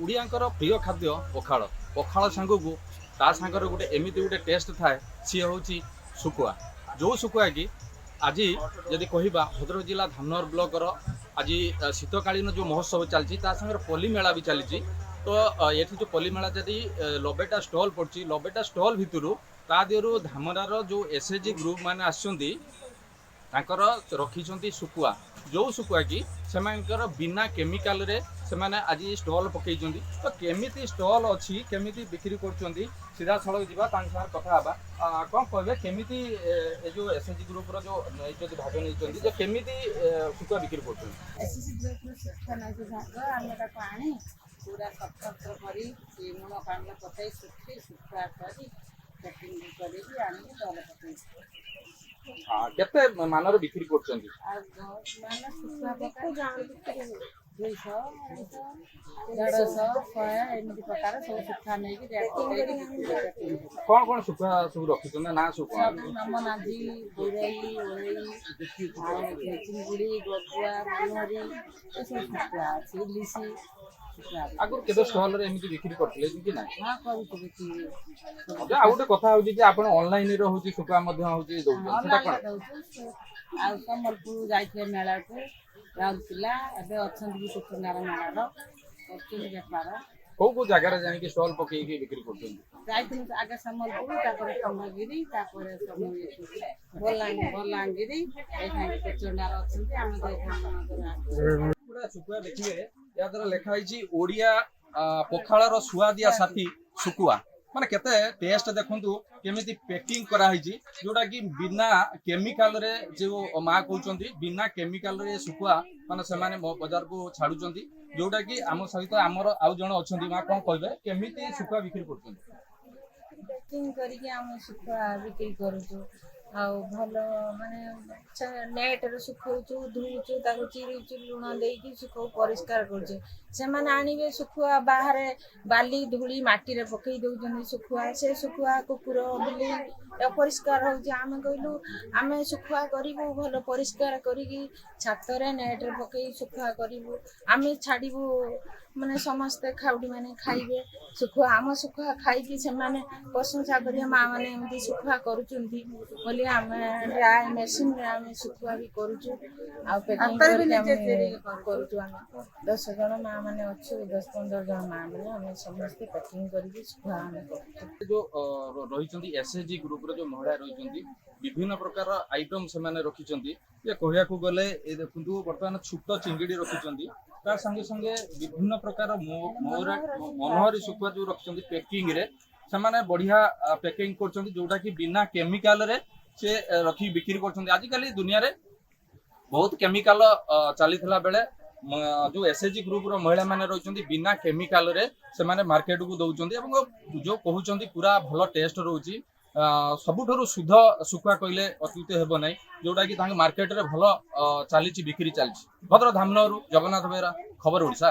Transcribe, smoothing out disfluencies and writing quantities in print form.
ओडियांकर प्रिय खाद्य पखाल पखाल सांग को ता सांगर गोटे एमती गोटे टेस्ट थाए सी हूँ शुकुआ जो शुकुआ कि आज जदि कहवा भद्रक जिला धामनगर ब्लॉकर आज शीतकालीन जो महोत्सव चलती सांगे पल्ली मेला भी चली तो ये जो पल्ली मेला जदि 90टा स्टल पड़ी 90टा स्टल भितर ता देहरु धामरार जो एसएचजी ग्रुप मैंने आसुँच तांकर रखी शुकुआ जो शुकुआ कि सेमानकर बिना केमिकाल रे सेमाने आज स्टल पकई तो केमिति स्टल अच्छी केमिति बिक्री कर सीधा सड़क जावा कथा हवा कौन कहे केमिति जो एसएचजी ग्रुप रो जो भाग नहीं जो केमिति शुकुआ बिक्री कर पूरा सफर करी लुण पानी पकई सुखी सुखा करी पैकिंग करी आनी तले पकई केते मानर बिक्री कर कौन कौन शुखा सब रखी ना शुखा नमनाजी बुरई ओरई चिंगुड़ी गगुआ मनहरी सब लिसी आगुर केते स्टॉल रे एमिति बिक्री करथिले कि ना हां करू बिक्री आ गोटे कथा होची जे आपण ऑनलाइन रे होची शुखा मध्ये होची दउछ सेटा कोन आ संबलपुर जाइथे मेला को राउरकेला एबे अछन भी कुचनार मेला रो करथिले व्यापार को जगह रे जानि कि स्टॉल पकई के बिक्री करथि जाइथे आगे संबलपुर तापर कमगिरी तापर सब बलांगिरी एठान कुचनार अछन हम देखा पूरा शुकुआ देखिए या द्वारा लिखा है ओडिया पखाड़ सुआदिया साथी शुकुआ माने केते टेस्ट देखंतु केमिति पैकिंग करा है जोटा कि बिना केमिकल रे जो माँ कहउचंती बिना केमिकल रे शुकुआ माने से माने बाजार को छाडुचंती जोटा कि आम सहित आमर आउ जण अछंती माँ कोन कहबे केमिति शुकुआ बिक्री करचंती पैकिंग करके हम शुकुआ बिक्री करूछु आ भल माने नेट रे सुखौछु धुउछु ताको चिरिछु लुण देकी सुखौ परिष्कार करछु से माने आनिबे सुखुआ बाहर बाली धूली माटी रे पकई दउजनी सुखुआ से सुखुआ कुकुर बिली अपरिष्कार होउछि आमे कहलु आमे सुखुआ करिबु भल परिष्कार करिकी छात रे नेट रे पकई सुखुआ करिबु आमे छाडिबु माने समस्त खाउडी माने खाइबे सुखुआ आम सुखुआ खाइकी से माने प्रशंसा करिया माँ माने एमती सुखुआ करूचंती बोली आमे ड्राई मशीन रे आमे सुखुआ भी करूछु आ पैकिंग करके करूछु आमे 10 जण माँ माने अच्छे 10-15 जण माँ माने आमे समस्त पैकिंग करके सुखुआ आमे करूछु जो रहिचंती एसएचजी ग्रुप रो जो महिला रहिचंती विभिन्न प्रकार आइटम से माने रखिचंती ये कहया को गले ए देखंतु वर्तमान छुट चिंगड़ी रखिचंती ता संगे संगे विभिन्न प्रकार मनोहरी शुकुआ जो रखिचंती पैकिंग रे से माने बढ़िया पैकिंग करचंती जोटा कि बिना केमिकल रे से रखी बिक्री करचंती आज काली दुनिया रे बहुत केमिकल चलीथिला बेले जो एसएचजी ग्रुप रो महिला माने रहिचंती बिना केमिकल रे से माने मार्केट को दउचंती एवं जो कहउचंती पूरा भलो टेस्ट रहउची सबुठारु शुद्ध शुकुआ कहले अत्युत हेबो नै जोटा कि तांगे मार्केट रे भलो चलीची बिक्री चलीची भद्रक धामनगरु जगन्नाथ बेरा खबर ओडिशा।